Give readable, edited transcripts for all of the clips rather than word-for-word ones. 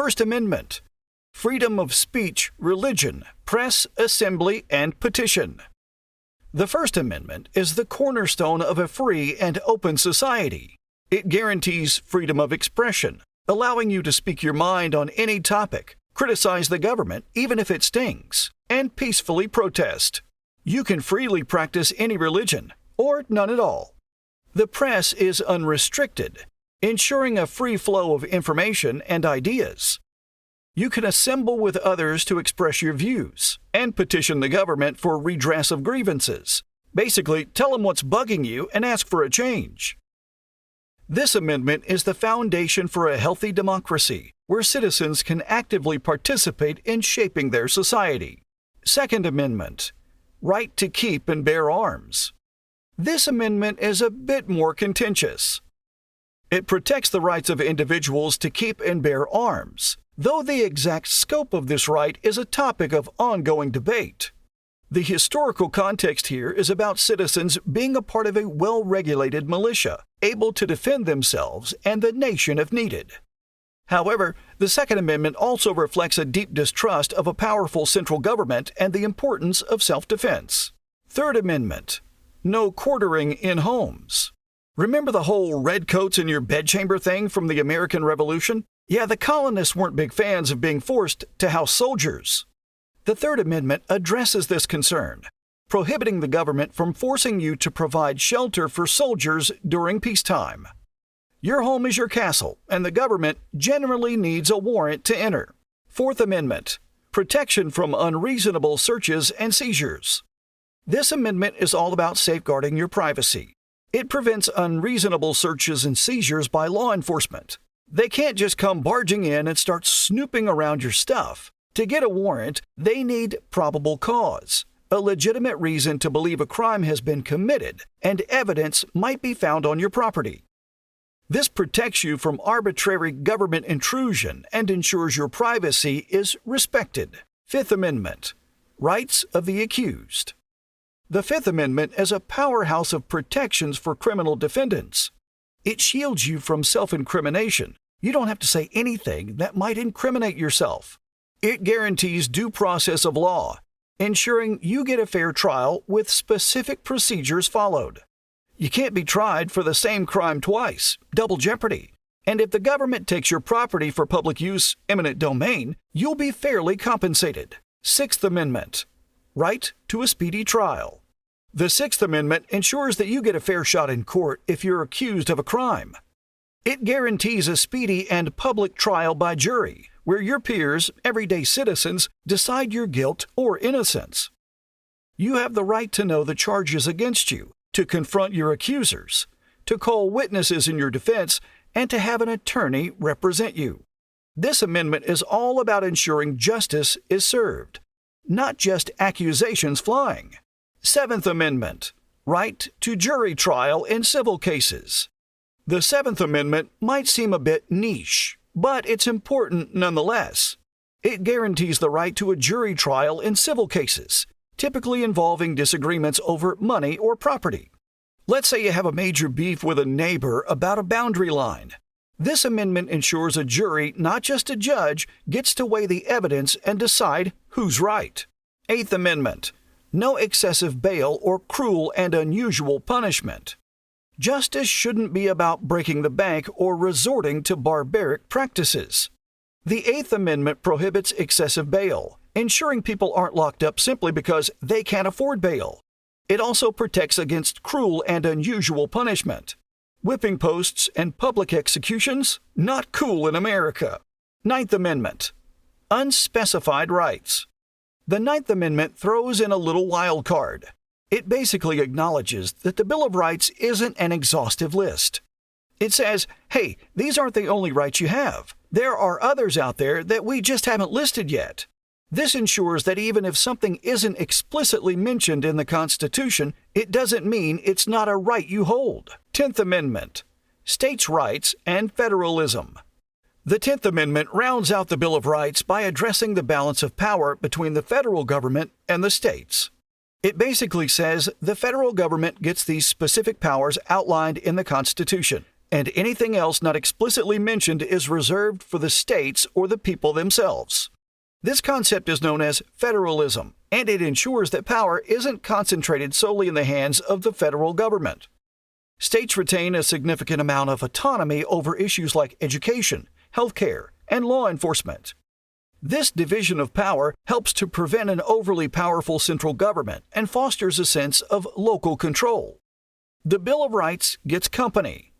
First Amendment. Freedom of speech, religion, press, assembly, and petition. The First Amendment is the cornerstone of a free and open society. It guarantees freedom of expression, allowing you to speak your mind on any topic, criticize the government even if it stings, and peacefully protest. You can freely practice any religion, or none at all. The press is unrestricted, ensuring a free flow of information and ideas. You can assemble with others to express your views and petition the government for redress of grievances. Basically, tell them what's bugging you and ask for a change. This amendment is the foundation for a healthy democracy, where citizens can actively participate in shaping their society. Second Amendment. Right to keep and bear arms. This amendment is a bit more contentious. It protects the rights of individuals to keep and bear arms, though the exact scope of this right is a topic of ongoing debate. The historical context here is about citizens being a part of a well-regulated militia, able to defend themselves and the nation if needed. However, the Second Amendment also reflects a deep distrust of a powerful central government and the importance of self-defense. Third Amendment. No quartering in homes. Remember the whole redcoats in your bedchamber thing from the American Revolution? Yeah, the colonists weren't big fans of being forced to house soldiers. The Third Amendment addresses this concern, prohibiting the government from forcing you to provide shelter for soldiers during peacetime. Your home is your castle, and the government generally needs a warrant to enter. Fourth Amendment. Protection from unreasonable searches and seizures. This amendment is all about safeguarding your privacy. It prevents unreasonable searches and seizures by law enforcement. They can't just come barging in and start snooping around your stuff. To get a warrant, they need probable cause, a legitimate reason to believe a crime has been committed, and evidence might be found on your property. This protects you from arbitrary government intrusion and ensures your privacy is respected. Fifth Amendment. Rights of the accused. The Fifth Amendment is a powerhouse of protections for criminal defendants. It shields you from self-incrimination. You don't have to say anything that might incriminate yourself. It guarantees due process of law, ensuring you get a fair trial with specific procedures followed. You can't be tried for the same crime twice, double jeopardy. And if the government takes your property for public use, eminent domain, you'll be fairly compensated. Sixth Amendment. Right to a speedy trial. The Sixth Amendment ensures that you get a fair shot in court if you're accused of a crime. It guarantees a speedy and public trial by jury, where your peers, everyday citizens, decide your guilt or innocence. You have the right to know the charges against you, to confront your accusers, to call witnesses in your defense, and to have an attorney represent you. This amendment is all about ensuring justice is served, not just accusations flying. Seventh Amendment. Right to jury trial in civil cases. The Seventh Amendment might seem a bit niche, but it's important nonetheless. It guarantees the right to a jury trial in civil cases, typically involving disagreements over money or property. Let's say you have a major beef with a neighbor about a boundary line. This amendment ensures a jury, not just a judge, gets to weigh the evidence and decide who's right. Eighth Amendment. No excessive bail or cruel and unusual punishment. Justice shouldn't be about breaking the bank or resorting to barbaric practices. The Eighth Amendment prohibits excessive bail, ensuring people aren't locked up simply because they can't afford bail. It also protects against cruel and unusual punishment. Whipping posts and public executions? Not cool in America. Ninth Amendment. Unspecified rights. The Ninth Amendment throws in a little wild card. It basically acknowledges that the Bill of Rights isn't an exhaustive list. It says, hey, these aren't the only rights you have. There are others out there that we just haven't listed yet. This ensures that even if something isn't explicitly mentioned in the Constitution, it doesn't mean it's not a right you hold. 10th Amendment. States' rights and federalism. The 10th Amendment rounds out the Bill of Rights by addressing the balance of power between the federal government and the states. It basically says the federal government gets these specific powers outlined in the Constitution, and anything else not explicitly mentioned is reserved for the states or the people themselves. This concept is known as federalism, and it ensures that power isn't concentrated solely in the hands of the federal government. States retain a significant amount of autonomy over issues like education, healthcare, and law enforcement. This division of power helps to prevent an overly powerful central government and fosters a sense of local control. The Bill of Rights gets company.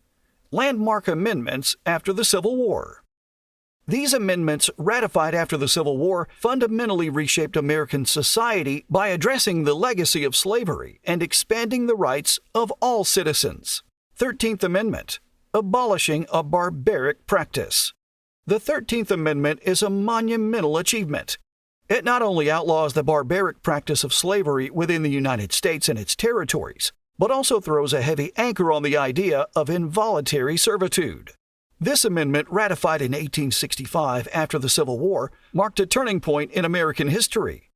Landmark amendments after the Civil War. These amendments, ratified after the Civil War, fundamentally reshaped American society by addressing the legacy of slavery and expanding the rights of all citizens. 13th Amendment, abolishing a barbaric practice. The 13th Amendment is a monumental achievement. It not only outlaws the barbaric practice of slavery within the United States and its territories, but also throws a heavy anchor on the idea of involuntary servitude. This amendment, ratified in 1865 after the Civil War, marked a turning point in American history,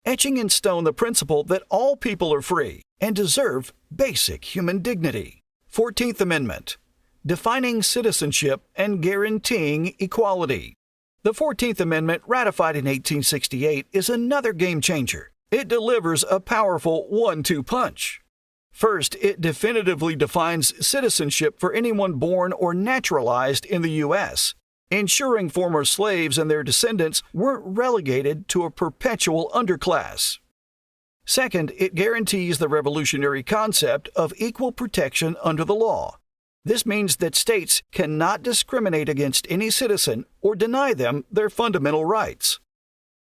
etching in stone the principle that all people are free and deserve basic human dignity. 14th Amendment, defining citizenship and guaranteeing equality. The 14th Amendment, ratified in 1868, is another game changer. It delivers a powerful 1-2 punch. First, it definitively defines citizenship for anyone born or naturalized in the U.S., ensuring former slaves and their descendants weren't relegated to a perpetual underclass. Second, it guarantees the revolutionary concept of equal protection under the law. This means that states cannot discriminate against any citizen or deny them their fundamental rights.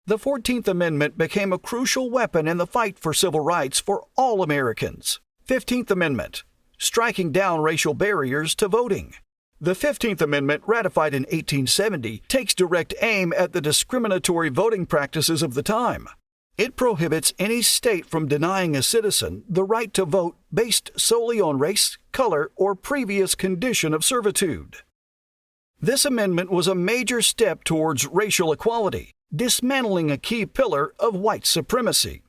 The 14th Amendment became a crucial weapon in the fight for civil rights for all Americans. 15th Amendment, striking down racial barriers to voting. The 15th Amendment, ratified in 1870, takes direct aim at the discriminatory voting practices of the time. It prohibits any state from denying a citizen the right to vote based solely on race, color, or previous condition of servitude. This amendment was a major step towards racial equality, dismantling a key pillar of white supremacy.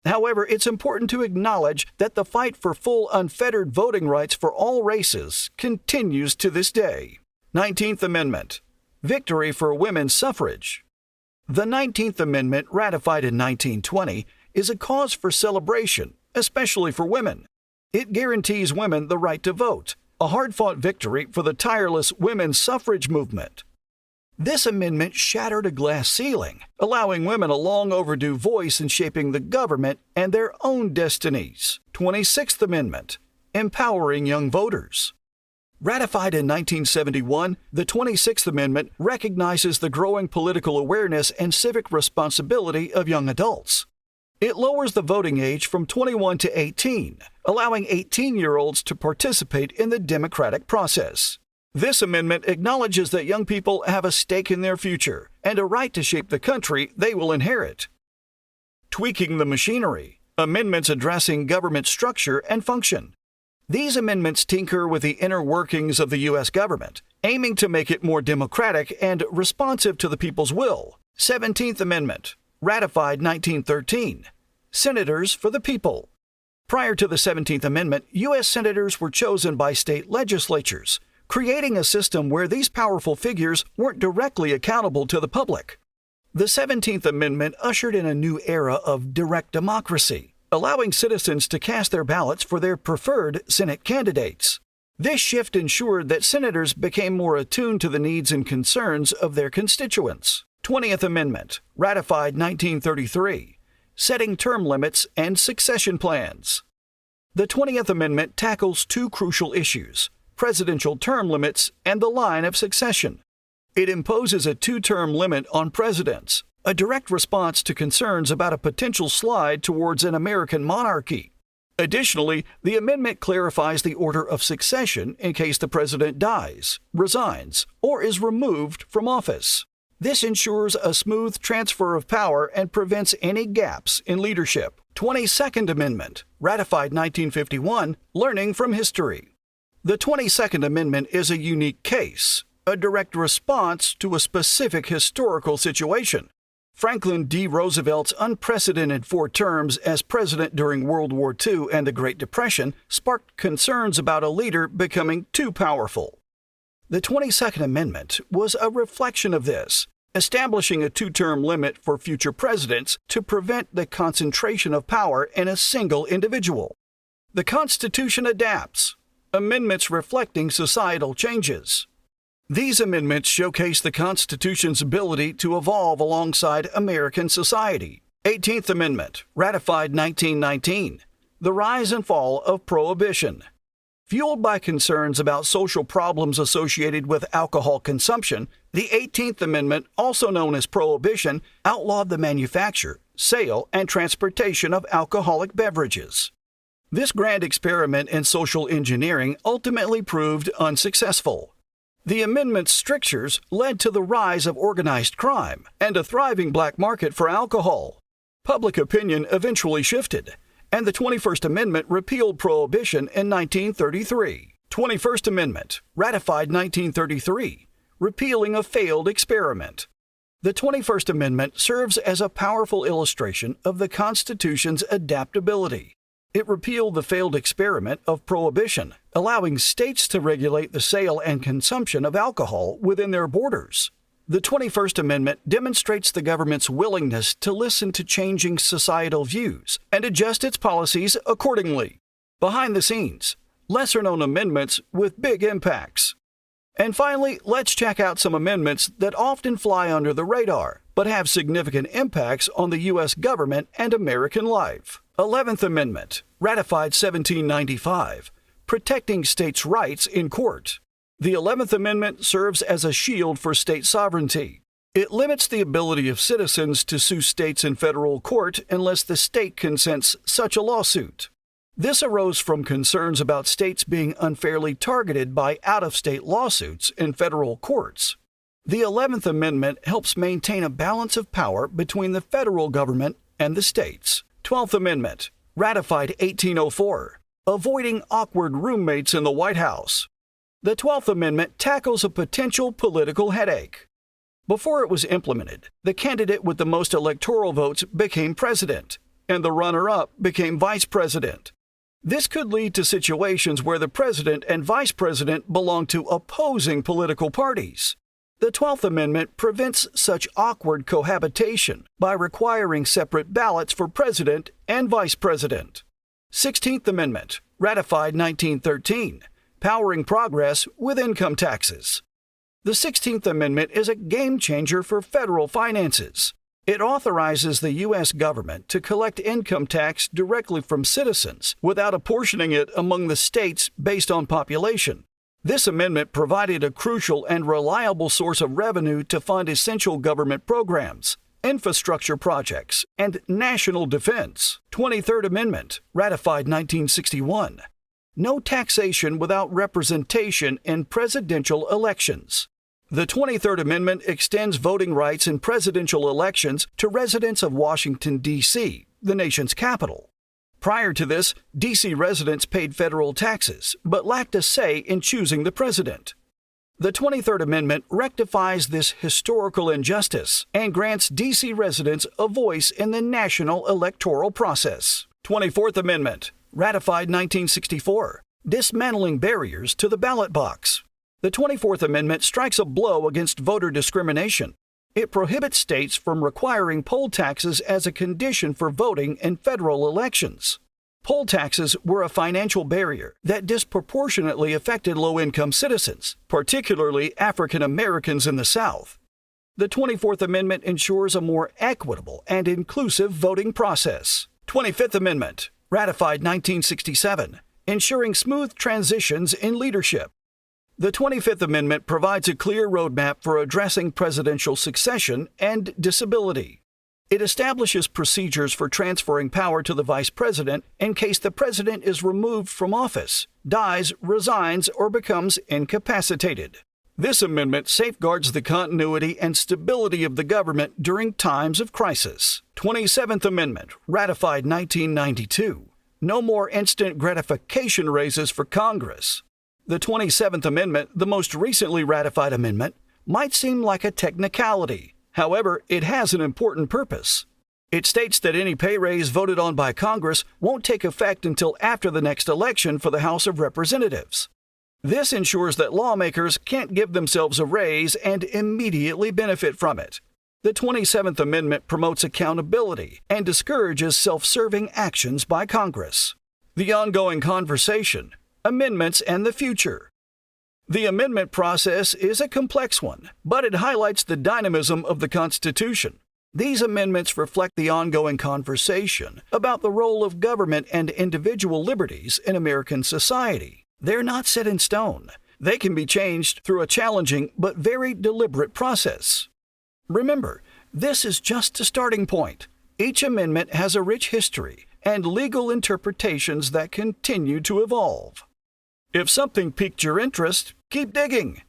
However, it's important to acknowledge that the fight for full unfettered voting rights for all races continues to this day. 19th Amendment, victory for women's suffrage. The 19th Amendment, ratified in 1920, is a cause for celebration, especially for women. It guarantees women the right to vote, a hard-fought victory for the tireless women's suffrage movement. This amendment shattered a glass ceiling, allowing women a long overdue voice in shaping the government and their own destinies. 26th Amendment, empowering young voters. Ratified in 1971, the 26th Amendment recognizes the growing political awareness and civic responsibility of young adults. It lowers the voting age from 21 to 18, allowing 18-year-olds to participate in the democratic process. This amendment acknowledges that young people have a stake in their future and a right to shape the country they will inherit. Tweaking the machinery, amendments addressing government structure and function. These amendments tinker with the inner workings of the U.S. government, aiming to make it more democratic and responsive to the people's will. 17th Amendment, ratified 1913. Senators for the people. Prior to the 17th Amendment, U.S. senators were chosen by state legislatures, creating a system where these powerful figures weren't directly accountable to the public. The 17th Amendment ushered in a new era of direct democracy, allowing citizens to cast their ballots for their preferred Senate candidates. This shift ensured that senators became more attuned to the needs and concerns of their constituents. 20th Amendment, ratified 1933, setting term limits and succession plans. The 20th Amendment tackles two crucial issues: presidential term limits and the line of succession. It imposes a 2-term limit on presidents, a direct response to concerns about a potential slide towards an American monarchy. Additionally, the amendment clarifies the order of succession in case the president dies, resigns, or is removed from office. This ensures a smooth transfer of power and prevents any gaps in leadership. 22nd Amendment, ratified 1951, learning from history. The 22nd Amendment is a unique case, a direct response to a specific historical situation. Franklin D. Roosevelt's unprecedented 4 terms as president during World War II and the Great Depression sparked concerns about a leader becoming too powerful. The 22nd Amendment was a reflection of this, establishing a 2-term limit for future presidents to prevent the concentration of power in a single individual. The Constitution adapts, amendments reflecting societal changes. These amendments showcase the Constitution's ability to evolve alongside American society. 18th Amendment, ratified 1919. The rise and fall of Prohibition. Fueled by concerns about social problems associated with alcohol consumption, the 18th Amendment, also known as Prohibition, outlawed the manufacture, sale, and transportation of alcoholic beverages. This grand experiment in social engineering ultimately proved unsuccessful. The amendment's strictures led to the rise of organized crime and a thriving black market for alcohol. Public opinion eventually shifted, and the 21st Amendment repealed Prohibition in 1933. 21st Amendment, ratified 1933, repealing a failed experiment. The 21st Amendment serves as a powerful illustration of the Constitution's adaptability. It repealed the failed experiment of Prohibition, allowing states to regulate the sale and consumption of alcohol within their borders. The 21st Amendment demonstrates the government's willingness to listen to changing societal views and adjust its policies accordingly. Behind the scenes, lesser-known amendments with big impacts. And finally, let's check out some amendments that often fly under the radar, but have significant impacts on the U.S. government and American life. 11th Amendment, ratified 1795, protecting states' rights in court. The 11th Amendment serves as a shield for state sovereignty. It limits the ability of citizens to sue states in federal court unless the state consents such a lawsuit. This arose from concerns about states being unfairly targeted by out-of-state lawsuits in federal courts. The 11th Amendment helps maintain a balance of power between the federal government and the states. 12th Amendment, ratified 1804, avoiding awkward roommates in the White House. The 12th Amendment tackles a potential political headache. Before it was implemented, the candidate with the most electoral votes became president, and the runner-up became vice president. This could lead to situations where the president and vice president belong to opposing political parties. The 12th Amendment prevents such awkward cohabitation by requiring separate ballots for president and vice president. 16th Amendment, ratified 1913, powering progress with income taxes. The 16th Amendment is a game-changer for federal finances. It authorizes the U.S. government to collect income tax directly from citizens without apportioning it among the states based on population. This amendment provided a crucial and reliable source of revenue to fund essential government programs, infrastructure projects, and national defense. 23rd Amendment, ratified 1961. No taxation without representation in presidential elections. The 23rd Amendment extends voting rights in presidential elections to residents of Washington, D.C., the nation's capital. Prior to this, D.C. residents paid federal taxes, but lacked a say in choosing the president. The 23rd Amendment rectifies this historical injustice and grants D.C. residents a voice in the national electoral process. 24th Amendment, ratified 1964, dismantling barriers to the ballot box. The 24th Amendment strikes a blow against voter discrimination. It prohibits states from requiring poll taxes as a condition for voting in federal elections. Poll taxes were a financial barrier that disproportionately affected low-income citizens, particularly African Americans in the South. The 24th Amendment ensures a more equitable and inclusive voting process. 25th Amendment, ratified 1967, ensuring smooth transitions in leadership. The 25th Amendment provides a clear roadmap for addressing presidential succession and disability. It establishes procedures for transferring power to the vice president in case the president is removed from office, dies, resigns, or becomes incapacitated. This amendment safeguards the continuity and stability of the government during times of crisis. 27th Amendment, ratified 1992. No more instant gratification raises for Congress. The 27th Amendment, the most recently ratified amendment, might seem like a technicality. However, it has an important purpose. It states that any pay raise voted on by Congress won't take effect until after the next election for the House of Representatives. This ensures that lawmakers can't give themselves a raise and immediately benefit from it. The 27th Amendment promotes accountability and discourages self-serving actions by Congress. The ongoing conversation, amendments, and the future. The amendment process is a complex one, but it highlights the dynamism of the Constitution. These amendments reflect the ongoing conversation about the role of government and individual liberties in American society. They're not set in stone. They can be changed through a challenging but very deliberate process. Remember, this is just a starting point. Each amendment has a rich history and legal interpretations that continue to evolve. If something piqued your interest, keep digging.